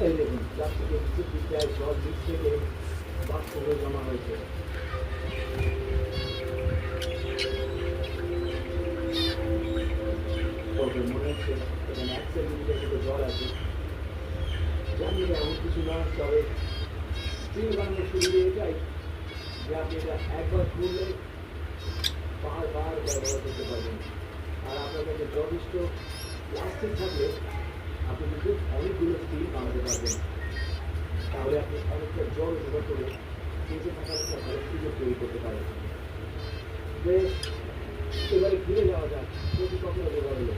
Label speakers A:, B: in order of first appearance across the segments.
A: এই দেখুন প্লাস্টিকের কিছু বিদ্যায় জল নিচ থেকে বাষ্প হয়ে জমা হয়েছে। তবে মনে হচ্ছে এখানে 1 সেন্টিমিটার মতো জল আছে। জানি না এমন কিছু না, তবে স্টিল বানানোর সুবিধা এটাই যে আপনি এটা একবার খুললে বারবার ব্যবহার করতে পারবেন। আর আপনার কাছে যথেষ্ট প্লাস্টিক থাকলে আপনি কিন্তু অনেকগুলো স্টিল বানাতে পারবেন। তাহলে আপনি অনেকটা জল জোগাড় করে বেঁচে থাকার একটা ভালো সুযোগ তৈরি করতে পারেন। বেশ, এবারে ফিরে যাওয়া যাক প্রতিপক্ষের জোগাড় হলো।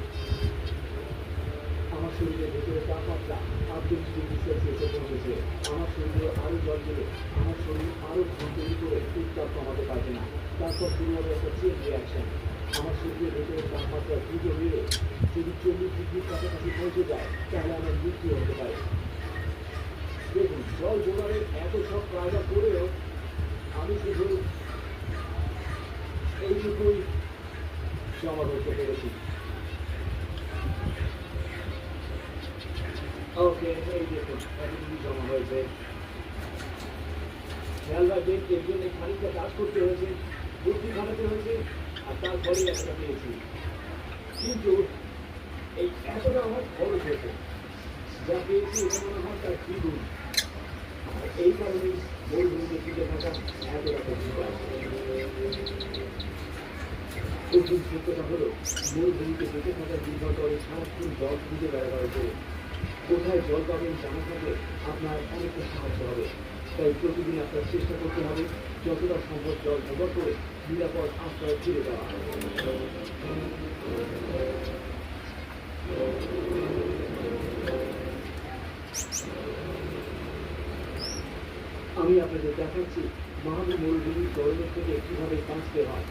A: আমার শরীরের ভেতরে তাপমাত্রা 38 ডিগ্রি সেলসিয়াসে পৌঁছেছে। আমার শরীরে আরও জল দিলে আমার শরীর আরও ঘুম তৈরি করে উত্তাপ কমাতে পারবে না। তারপর শুরু হবে একটা চেন রিয়াকশন। আমার শরীরের ভেতরে তাপমাত্রা দ্রুত বেড়ে যদি 40 ডিগ্রির কাছাকাছি পৌঁছে যায় তাহলে আমার মৃত্যু হতে পারে। দেখুন, জল জোগাড়ের এত সব কায়দা করেও আমি শুধু এইটুকুই জমা করতে পেরেছি। ওকে, এই দেখুন এতটুকু জমা হয়েছে। খেয়াল রাখবেন, এর জন্য খানিকটা কাজ করতে হয়েছে, বুদ্ধি খাটাতে হয়েছে, আর তারপরেই একটা পেয়েছি। কিন্তু এই এতটা আমার খরচ হয়েছে, যা পেয়েছি এটা মনে হয় তার দ্বিগুণ। আর এই কারণেই মরুভূমিতে টিকে থাকা এতটা কঠিন কাজ। প্রথম সত্যটা হলো, মরুভূমিতে বেঁচে থাকার নির্ভর করে সারাক্ষণ জল খুঁজে বেড়াবার উপরে। কোথায় জল পাবেন জানা থাকলে আপনার অনেকটা সাহায্য হবে। তাই প্রতিদিন আপনার চেষ্টা করতে হবে যতটা সম্ভব জল জোগাড় করে নিরাপদ আশ্রয়ে ফিরে যাওয়া। আমি আপনাদের দেখাচ্ছি মাহবুব মরুভূমির গরমের থেকে কীভাবে বাঁচতে হয়।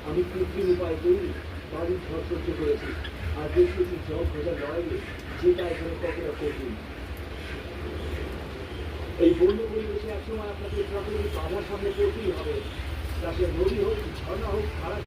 A: আমি কৃত্রিম উপায় তৈরি বাড়ির ঝড় সহ্য করেছি, আর দেখিয়েছি জল খোঁজার লড়াইয়ে যেটা এখানে কতটা কঠিন। এই বন্য পরিবেশে একসময় আপনাকে প্রাকৃতিক বাধার সামনে পড়তেই হবে। তা সে নদী হোক, ঝর্ণা হোক, খারাপ